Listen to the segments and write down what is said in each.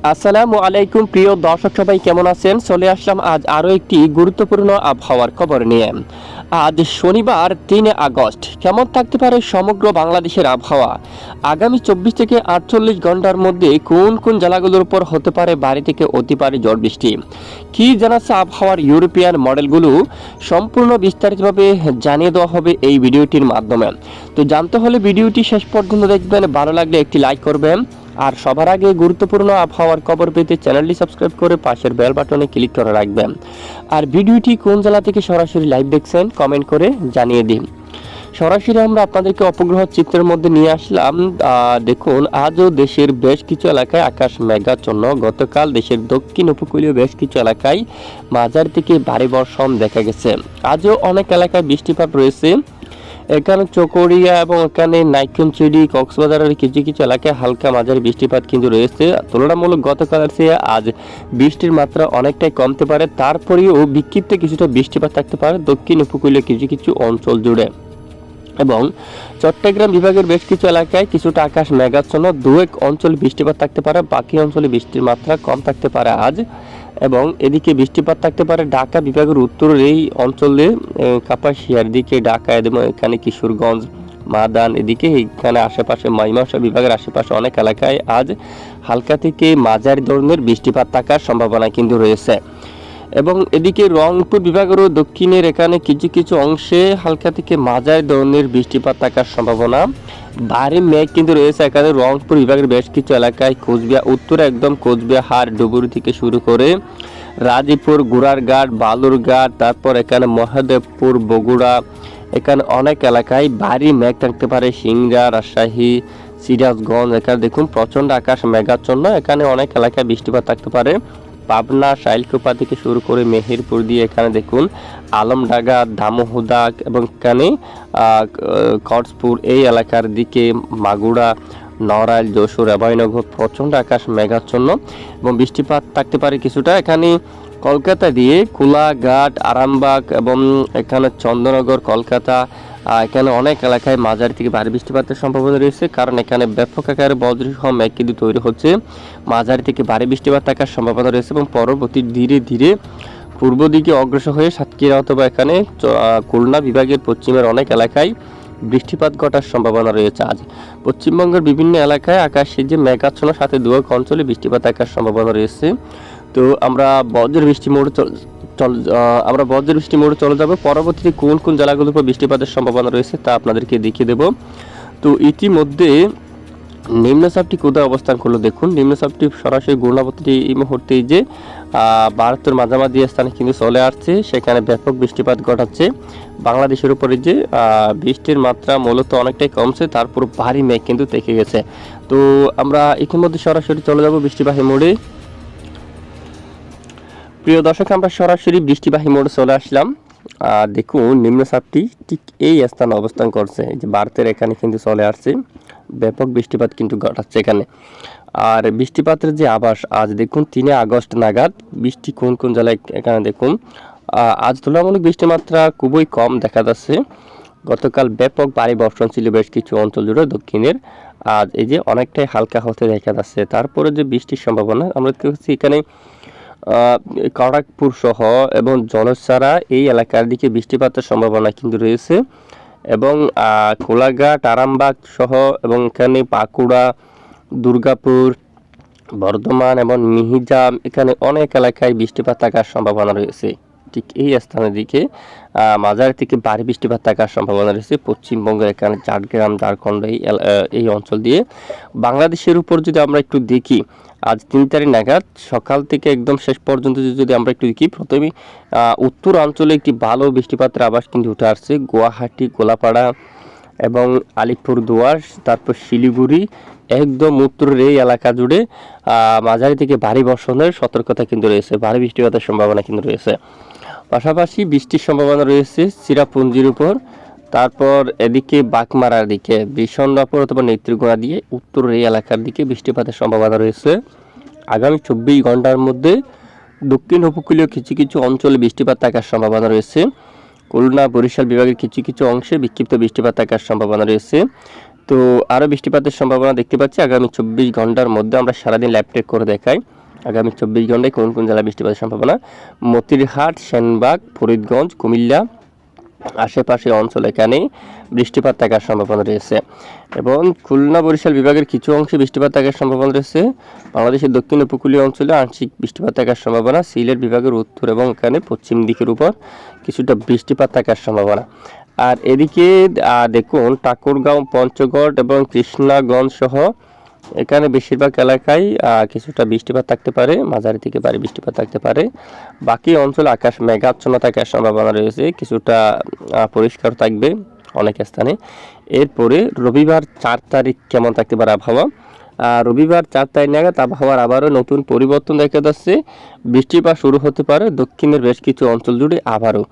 আসসালামু আলাইকুম প্রিয় দর্শক, সবাই কেমন আছেন? চলে আসলাম আজ আরও একটি গুরুত্বপূর্ণ আবহাওয়ার খবর নিয়ে। আজ শনিবার ৩ আগস্ট। কেমন থাকতে পারে সমগ্র বাংলাদেশের আবহাওয়া? আগামী ২৪ থেকে ৪৮ ঘন্টার মধ্যে কোন কোন জেলাগুলোর উপর হতে পারে ভারী থেকে অতি ভারী ঝড় বৃষ্টি? কী জানাচ্ছে আবহাওয়ার ইউরোপিয়ান মডেলগুলো? সম্পূর্ণ বিস্তারিতভাবে জানিয়ে দেওয়া হবে এই ভিডিওটির মাধ্যমে। তো জানতে হলে ভিডিওটি শেষ পর্যন্ত দেখবেন, ভালো লাগলে একটি লাইক করবেন। আর সবার আগে গুরুত্বপূর্ণ আবহাওয়ার খবর পেতে চ্যানেলটি সাবস্ক্রাইব করে পাশের বেল বাটনে ক্লিক করে রাখবেন। আর ভিডিওটি কোন জেলা থেকে সরাসরি লাইভ দেখছেন কমেন্ট করে জানিয়ে দিন। সরাসরি আমরা আপনাদেরকে উপগ্রহ চিত্রের মধ্যে নিয়ে আসলাম। দেখুন, আজও দেশের বেশ কিছু এলাকায় আকাশ মেঘাচ্ছন্ন। গতকাল দেশের দক্ষিণ উপকূলীয় বেশ কিছু এলাকায় মাঝারি থেকে ভারী বর্ষণ দেখা গেছে। আজও অনেক এলাকায় বৃষ্টিপাত রয়েছে। এখানে চকরিয়া এবং এখানে নাইকুঞ্চিড়ি, কক্সবাজারের কিছু কিছু এলাকায় হালকা মাঝারি বৃষ্টিপাত কিন্তু রয়েছে। তুলনামূলক গতকালের চেয়ে আজ বৃষ্টির মাত্রা অনেকটাই কমতে পারে। তারপরেও বিক্ষিপ্ত কিছুটা বৃষ্টিপাত থাকতে পারে দক্ষিণ উপকূলীয় কিছু কিছু অঞ্চল জুড়ে। এবং চট্টগ্রাম বিভাগের বেশ কিছু এলাকায় কিছুটা আকাশ মেঘাচ্ছন্ন, দু এক অঞ্চলে বৃষ্টিপাত থাকতে পারে, বাকি অঞ্চলে বৃষ্টির মাত্রা কম থাকতে পারে আজ। এবং এদিকে বৃষ্টিপাত থাকতে পারে ঢাকা বিভাগের উত্তরের এই অঞ্চলে, কাপাসিয়ার দিকে, ঢাকা এবং এখানে কিশোরগঞ্জ, মাদান এদিকে, এখানে আশেপাশে ময়মনসিংহ বিভাগের আশেপাশে অনেক এলাকায় আজ হালকা থেকে মাঝারি ধরনের বৃষ্টিপাত থাকার সম্ভাবনা কিন্তু রয়েছে। এবং এদিকে রংপুর বিভাগেরও দক্ষিণের এখানে কিছু কিছু অংশে হালকা থেকে মাঝারি ধরনের বৃষ্টিপাত থাকার সম্ভাবনা। ভারী মেঘ কিন্তু রয়েছে এখানে রংপুর বিভাগের বেশ কিছু এলাকায়। কোচবিহার উত্তরে একদম কোচবিহার ডুবুরি থেকে শুরু করে রাজীপুর, গোড়ারঘাট, বালুরঘাট, তারপর এখানে মহাদেবপুর, বগুড়া, এখানে অনেক এলাকায় ভারী মেঘ থাকতে পারে। সিংড়া, রাজশাহী, সিরাজগঞ্জ, এখানে দেখুন প্রচণ্ড আকাশ মেঘাচ্ছন্ন। এখানে অনেক এলাকায় বৃষ্টিপাত থাকতে পারে। পাবনা, শাইলকুপা থেকে শুরু করে মেহেরপুর দিয়ে এখানে দেখুন আলমডাঙ্গা, দামোহদা এবং এখানে কটসপুর এই এলাকার দিকে, মাগুরা, নড়াইল, যশোর, অভয়নগর প্রচণ্ড আকাশ মেঘাচ্ছন্ন এবং বৃষ্টিপাত থাকতে পারে কিছুটা। এখানে কলকাতা দিয়ে কোলাঘাট, আরামবাগ এবং এখানে চন্দ্রনগর, কলকাতা, এখানে অনেক এলাকায় মাঝারি থেকে ভারী বৃষ্টিপাতের সম্ভাবনা রয়েছে, কারণ এখানে ব্যাপক আকারে বজ্রসহ মেঘ কিন্তু তৈরি হচ্ছে। মাঝারি থেকে ভারী বৃষ্টিপাত থাকার সম্ভাবনা রয়েছে এবং পরবর্তী ধীরে ধীরে পূর্ব দিকে অগ্রসর হয়ে সাতক্ষীরা অথবা এখানে খুলনা বিভাগের পশ্চিমের অনেক এলাকায় বৃষ্টিপাত ঘটার সম্ভাবনা রয়েছে। আজ পশ্চিমবঙ্গের বিভিন্ন এলাকায় আকাশে যে মেঘাচ্ছন্ন, সাথে দু এক অঞ্চলে বৃষ্টিপাত থাকার সম্ভাবনা রয়েছে। তো আমরা বজ্র বৃষ্টি মোড়ে চলে যাব। পরবর্তীতে কোন কোন জেলাগুলোর উপর বৃষ্টিপাতের সম্ভাবনা রয়েছে তা আপনাদেরকে দেখিয়ে দেব। তো ইতিমধ্যে নিম্নচাপটি কোথায় অবস্থান করলো দেখুন। নিম্নচাপটি সরাসরি ঘূর্ণাবর্তটি এই মুহূর্তে যে ভারতের মাঝামাঝি স্থানে কিন্তু চলে আসছে, সেখানে ব্যাপক বৃষ্টিপাত ঘটাচ্ছে। বাংলাদেশের উপরে যে বৃষ্টির মাত্রা মূলত অনেকটাই কমছে, তারপর ভারী মেঘ কিন্তু থেকে গেছে। তো আমরা ইতিমধ্যে সরাসরি চলে যাব বৃষ্টিবাহী মোড়ে। প্রিয় দর্শক, আমরা সরাসরি বৃষ্টিবাহী মোড়ে চলে আসলাম। দেখুন নিম্নচাপটি ঠিক এই স্থানে অবস্থান করছে, যে ভারতের এখানে কিন্তু চলে আসছে, ব্যাপক বৃষ্টিপাত কিন্তু ঘটাচ্ছে এখানে। আর বৃষ্টিপাতের যে আভাস আজ দেখুন ৩ আগস্ট নাগাদ বৃষ্টি কোন কোন জেলায় এখানে দেখুন। আজ তুলনামূলক বৃষ্টির মাত্রা খুবই কম দেখা যাচ্ছে। গতকাল ব্যাপক ভারী বর্ষণ ছিল বেশ কিছু অঞ্চল জুড়ে দক্ষিণের, আজ এই যে অনেকটাই হালকা হতে দেখা যাচ্ছে। তারপরে যে বৃষ্টির সম্ভাবনা আমরা দেখছি এখানে খড়গপুর সহ এবং জলছাড়া এই এলাকার দিকে বৃষ্টিপাতের সম্ভাবনা কিন্তু রয়েছে। এবং কোলাঘাট, আরামবাগ সহ এবং এখানে বাঁকুড়া, দুর্গাপুর, বর্ধমান এবং মিহিজাম, এখানে অনেক এলাকায় বৃষ্টিপাত থাকার সম্ভাবনা রয়েছে। ঠিক এই স্থানের দিকে মাঝারি থেকে ভারী বৃষ্টিপাত থাকার সম্ভাবনা রয়েছে পশ্চিমবঙ্গের এখানে ঝাড়গ্রাম, ঝাড়খণ্ড এই অঞ্চল দিয়ে। বাংলাদেশের উপর যদি আমরা একটু দেখি, আজ ৩ তারিখ নাগাদ সকাল থেকে একদম শেষ পর্যন্ত যদি আমরা একটু দেখি, প্রথমে উত্তর অঞ্চলে একটি ভালো বৃষ্টিপাতের আভাস কিন্তু উঠে আসছে। গুয়াহাটি, গোলাপাড়া এবং আলিপুরদুয়ার, তারপর শিলিগুড়ি, একদম উত্তরের এই এলাকা জুড়ে মাঝারি থেকে ভারী বর্ষণের সতর্কতা কিন্তু রয়েছে, ভারী বৃষ্টিপাতের সম্ভাবনা কিন্তু রয়েছে। পাশাপাশি বৃষ্টির সম্ভাবনা রয়েছে চিরাপুঞ্জির উপর, তারপর এদিকে বাগমারার দিকে, বিশনরাপুর অথবা নেত্রীগোনা দিয়ে উত্তরের এই এলাকার দিকে বৃষ্টিপাতের সম্ভাবনা রয়েছে। আগামী ২৪ ঘন্টার মধ্যে দক্ষিণ উপকূলীয় কিছু কিছু অঞ্চলে বৃষ্টিপাত থাকার সম্ভাবনা রয়েছে। খুলনা, বরিশাল বিভাগের কিছু কিছু অংশে বিক্ষিপ্ত বৃষ্টিপাত থাকার সম্ভাবনা রয়েছে। তো আরও বৃষ্টিপাতের সম্ভাবনা দেখতে পাচ্ছি আগামী 24 ঘন্টার মধ্যে। আমরা সারাদিন লাইভ ট্রেক করে দেখাই আগামী 24 ঘন্টায় কোন কোন জেলায় বৃষ্টিপাতের সম্ভাবনা। মতিরহাট, সেনবাগ, ফরিদগঞ্জ, কুমিল্লা আশেপাশে অঞ্চল এখানে বৃষ্টিপাত থাকার সম্ভাবনা রয়েছে এবং খুলনা বরিশাল বিভাগের কিছু অংশে বৃষ্টিপাত থাকার সম্ভাবনা রয়েছে। বাংলাদেশের দক্ষিণ উপকূলীয় অঞ্চলে আংশিক বৃষ্টিপাত থাকার সম্ভাবনা। সিলেট বিভাগের উত্তর এবং এখানে পশ্চিম দিকের উপর কিছুটা বৃষ্টিপাত থাকার সম্ভাবনা। আর এদিকে দেখুন ঠাকুরগাঁও, পঞ্চগড় এবং কৃষ্ণাগঞ্জ সহ এখানে বেশিরভাগ এলাকায় কিছুটা বৃষ্টিপাত থাকতে পারে, মাঝারি থেকে ভারী বৃষ্টিপাত থাকতে পারে। বাকি অঞ্চলে আকাশ মেঘাচ্ছন্ন থাকার সম্ভাবনা রয়েছে, কিছুটা পরিষ্কার থাকবে অনেক স্থানে। এরপরে রবিবার 4 তারিখ কেমন থাকতে পারে আবহাওয়া। রবিবার 4 তারিখ নাগাদ আবহাওয়ার আবারও নতুন পরিবর্তন দেখা যাচ্ছে, বৃষ্টিপাত শুরু হতে পারে দক্ষিণের বেশ কিছু অঞ্চল জুড়ে আবারও।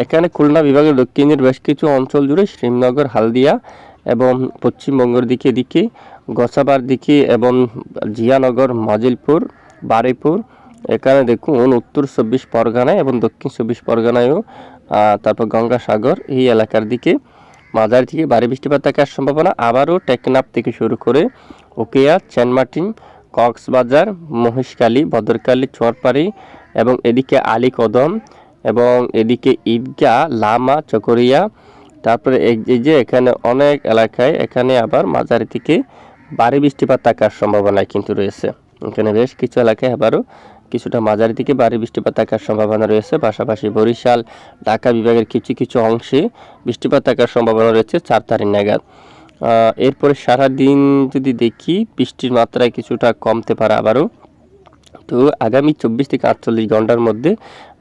এখানে খুলনা বিভাগের দক্ষিণের বেশ কিছু অঞ্চল জুড়ে শ্রীনগর, হালদিয়া এবং পশ্চিমবঙ্গের দিকে গোসাবার দিকে এবং জিয়ানগর, মজিলপুর, বারুইপুর এখানে দেখুন উত্তর 24 পরগনায় এবং দক্ষিণ 24 পরগনায়ও, তারপর গঙ্গাসাগর এই এলাকার দিকে মাঝারি থেকে ভারী বৃষ্টিপাত থাকার সম্ভাবনা। আবারও টেকনাফ থেকে শুরু করে ওকেয়া, সেন্টমার্টিন, কক্সবাজার, মহেশখালী, ভদ্রখালী, চরপাড়ি এবং এদিকে আলীকদম এবং এদিকে ঈদগাহ, লামা, চকরিয়া, তারপরে এই যে এখানে অনেক এলাকায় এখানে আবার মাঝারি থেকে ভারী বৃষ্টিপাত থাকার সম্ভাবনা কিন্তু রয়েছে। এখানে বেশ কিছু এলাকায় আবারও কিছুটা মাঝারি থেকে ভারী বৃষ্টিপাত থাকার সম্ভাবনা রয়েছে। পাশাপাশি বরিশাল, ঢাকা বিভাগের কিছু কিছু অংশে বৃষ্টিপাত থাকার সম্ভাবনা রয়েছে 4 তারিখ নাগাদ। এরপরে সারাদিন যদি দেখি বৃষ্টির মাত্রায় কিছুটা কমতে পারে আবারও। তো আগামী 24 থেকে 48 ঘন্টার মধ্যে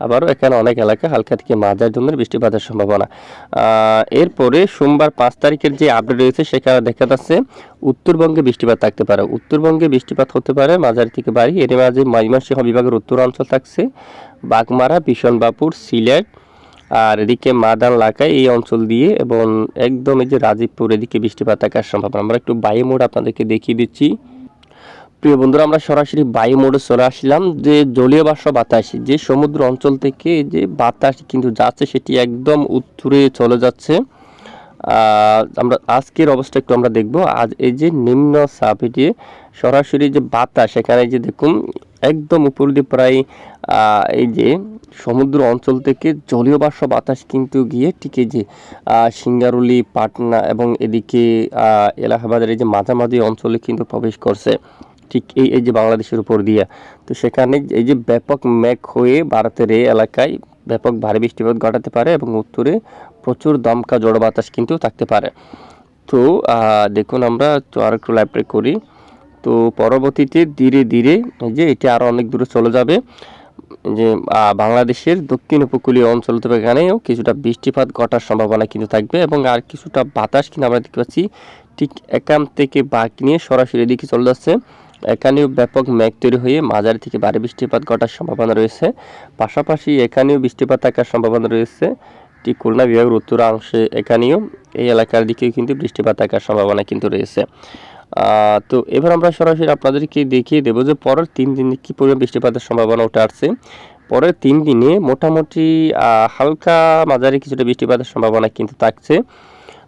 আবারও এখানে অনেক এলাকা হালকা থেকে মাঝারি ধরনের বৃষ্টিপাতের সম্ভাবনা। এরপরে সোমবার 5 তারিখের যে আপডেট রয়েছে সেখানে দেখা যাচ্ছে উত্তরবঙ্গে বৃষ্টিপাত থাকতে পারে। উত্তরবঙ্গে বৃষ্টিপাত হতে পারে মাঝারি থেকে ভারী। এর মাঝে ময়মনসিংহ বিভাগের উত্তরাঞ্চল থাকছে, বাগমারা, বিশনবাপুর, সিলেট আর এদিকে মাদান এলাকায় এই অঞ্চল দিয়ে এবং একদম এই যে রাজীবপুর এদিকে বৃষ্টিপাত থাকার সম্ভাবনা। আমরা একটু বায়ু মোড আপনাদেরকে দেখিয়ে দিচ্ছি। প্রিয় বন্ধুরা, আমরা সরাসরি বায়ু মোডে চলে আসলাম। যে জলীয় বাষ্প বাতাস যে সমুদ্র অঞ্চল থেকে যে বাতাস কিন্তু যাচ্ছে সেটি একদম উত্তরে চলে যাচ্ছে। আমরা আজকের অবস্থা একটু আমরা দেখব। আজ এই যে নিম্ন চাপ এটি সরাসরি যে বাতাস এখানে যে দেখুন একদম উপর দিয়ে প্রায় এই যে সমুদ্র অঞ্চল থেকে জলীয় বাষ্প বাতাস কিন্তু গিয়ে ঠিক এই যে সিঙ্গারুলি, পাটনা এবং এদিকে এলাহাবাদের এই যে মাঝামাঝি অঞ্চলে কিন্তু প্রবেশ করছে, ঠিক এই যে বাংলাদেশের উপর দিয়ে। তো সেখানে এই যে ব্যাপক মেঘ হয়ে ভারতের এই এলাকায় ব্যাপক ভারী বৃষ্টিপাত ঘটাতে পারে এবং উত্তরে প্রচুর দমকা ঝড়ো বাতাস কিন্তু থাকতে পারে। তো দেখুন আমরা তো আর একটু লাইভ ট্রেক করি। তো পরবর্তীতে ধীরে ধীরে যে এটি আরও অনেক দূরে চলে যাবে, যে বাংলাদেশের দক্ষিণ উপকূলীয় অঞ্চল থেকে এখানেও কিছুটা বৃষ্টিপাত ঘটার সম্ভাবনা কিন্তু থাকবে এবং আর কিছুটা বাতাস কিন্তু আমরা দেখতে পাচ্ছি ঠিক একাম থেকে বাঁক নিয়ে সরাসরি এদিকে চলে যাচ্ছে। এখানেও ব্যাপক মেঘ তৈরি হয়ে মাঝারি থেকে ভারী বৃষ্টিপাত ঘটার সম্ভাবনা রয়েছে। পাশাপাশি এখানেও বৃষ্টিপাত থাকার সম্ভাবনা রয়েছে ঠিক খুলনা বিভাগের উত্তরাংশে, এখানেও এই এলাকার দিকেও কিন্তু বৃষ্টিপাত থাকার সম্ভাবনা কিন্তু রয়েছে। তো এবার আমরা সরাসরি আপনাদেরকে দেখিয়ে দেবো যে পরের 3 দিনে কী পরিমাণ বৃষ্টিপাতের সম্ভাবনা উঠে আসছে। পরের 3 দিনে মোটামুটি হালকা মাঝারি কিছুটা বৃষ্টিপাতের সম্ভাবনা কিন্তু থাকছে।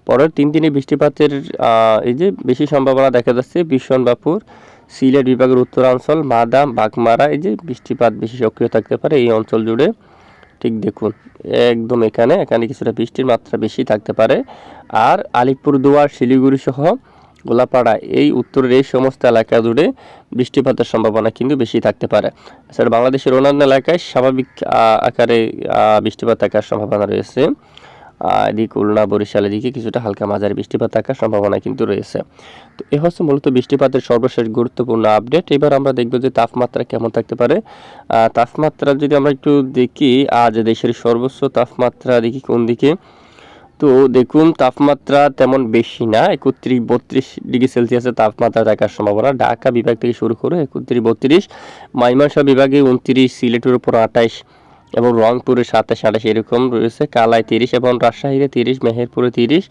পরের 3 দিনে বৃষ্টিপাতের এই যে বেশি সম্ভাবনা দেখা যাচ্ছে বিশনবাপুর, সিলেট বিভাগের উত্তরাঞ্চল, মাদাম, বাগমারা এই যে বৃষ্টিপাত বেশি সক্রিয় থাকতে পারে এই অঞ্চল জুড়ে। ঠিক দেখুন একদম এখানে কিছুটা বৃষ্টির মাত্রা বেশি থাকতে পারে। আর আলিপুরদুয়ার, শিলিগুড়ি সহ গোলাপাড়া এই উত্তরের এই সমস্ত এলাকা জুড়ে বৃষ্টিপাতের সম্ভাবনা কিন্তু বেশি থাকতে পারে। এছাড়া বাংলাদেশের অন্যান্য এলাকায় স্বাভাবিক আকারে বৃষ্টিপাত থাকার সম্ভাবনা রয়েছে। এদিকে খুলনা, বরিশালের দিকে কিছুটা হালকা মাঝারি বৃষ্টিপাত থাকার সম্ভাবনা কিন্তু রয়েছে। তো এ হচ্ছে মূলত বৃষ্টিপাতের সর্বশেষ গুরুত্বপূর্ণ আপডেট। এবার আমরা দেখব যে তাপমাত্রা কেমন থাকতে পারে। তাপমাত্রা যদি আমরা একটু দেখি, আজ দেশের সর্বোচ্চ তাপমাত্রা দেখি কোন দিকে। তো দেখুন তাপমাত্রা তেমন বেশি না, 31-32 ডিগ্রি সেলসিয়াসের তাপমাত্রা থাকার সম্ভাবনা। ঢাকা বিভাগ থেকে শুরু করে 31-32, ময়মনসিংহ বিভাগে 29, সিলেটের উপর 28 এবং রংপুরে 27-28 এরকম রয়েছে। কালায় 30 এবং রাজশাহীতে 30, মেহেরপুরে 30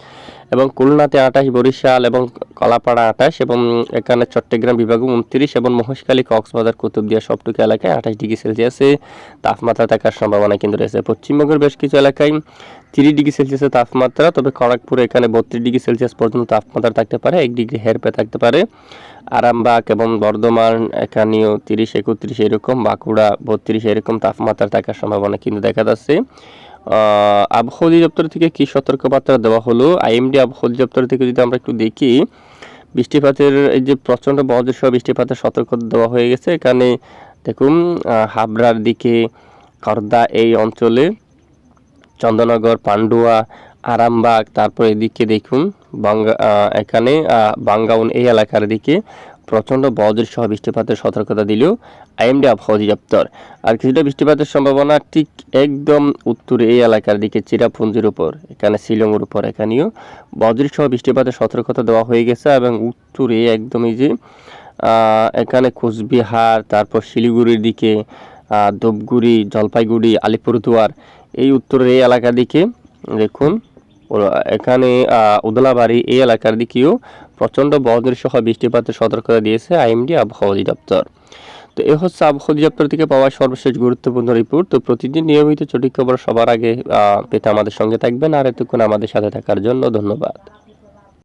এবং খুলনাতে 28, বরিশাল এবং কলাপাড়া 28 এবং এখানে চট্টগ্রাম বিভাগে 29 এবং মহেশখালী, কক্সবাজার, কুতুবদিয়া সবটুকু এলাকায় 28 ডিগ্রি সেলসিয়াসে তাপমাত্রা থাকার সম্ভাবনা কিন্তু রয়েছে। পশ্চিমবঙ্গের বেশ কিছু এলাকায় 30 ডিগ্রি সেলসিয়াসের তাপমাত্রা, তবে খড়গপুরে এখানে 32 ডিগ্রি সেলসিয়াস পর্যন্ত তাপমাত্রা থাকতে পারে, 1 ডিগ্রি হেরপে থাকতে পারে। আরামবাগ এবং বর্ধমান এখানেও 30, 31 এরকম, বাঁকুড়া 32 এরকম তাপমাত্রা থাকার সম্ভাবনা কিন্তু দেখা যাচ্ছে। আবহাওয়া অধিদপ্তর থেকে কি সতর্কবার্তা দেওয়া হলো? আইএমডি আবহাওয়া অধিদপ্তর থেকে যদি আমরা একটু দেখি, বৃষ্টিপাতের এই যে প্রচণ্ড বজ্র সহ বৃষ্টিপাতের সতর্কতা দেওয়া হয়ে গেছে। এখানে দেখুন হাবড়ার দিকে, খর্দা এই অঞ্চলে, চন্দননগর, পান্ডুয়া, আরামবাগ, তারপর এদিকে দেখুন এখানে বাঙ্গাউন এই এলাকার দিকে প্রচণ্ড বজ্র সহ বৃষ্টিপাতের সতর্কতা দিল আইএমডি আবহাওয়া অধিদপ্তর। আর কিছুটা বৃষ্টিপাতের সম্ভাবনা ঠিক একদম উত্তরে এই এলাকার দিকে, চিরাপুঞ্জির উপর, এখানে শিলংয়ের উপর এখানেও বজ্র সহ বৃষ্টিপাতের সতর্কতা দেওয়া হয়ে গেছে। এবং উত্তরে একদমই যে এখানে কোচবিহার, তারপর শিলিগুড়ির দিকে, ধূপগুড়ি, জলপাইগুড়ি, আলিপুরদুয়ার এই উত্তরের এই এলাকার দিকে দেখুন, এখানে উদলাবাড়ি এই এলাকার দিকেও প্রচণ্ড বজ্র সহ বৃষ্টিপাতের সতর্কতা দিয়েছে আইএমডি আবহাওয়া অধিদপ্তর। তো এ হচ্ছে আবহাওয়া অধিদপ্তর থেকে পাওয়া সর্বশেষ গুরুত্বপূর্ণ রিপোর্ট। তো প্রতিদিন নিয়মিত সঠিক খবর সবার আগে পেতে আমাদের সঙ্গে থাকবেন। আর এতক্ষণ আমাদের সাথে থাকার জন্য ধন্যবাদ।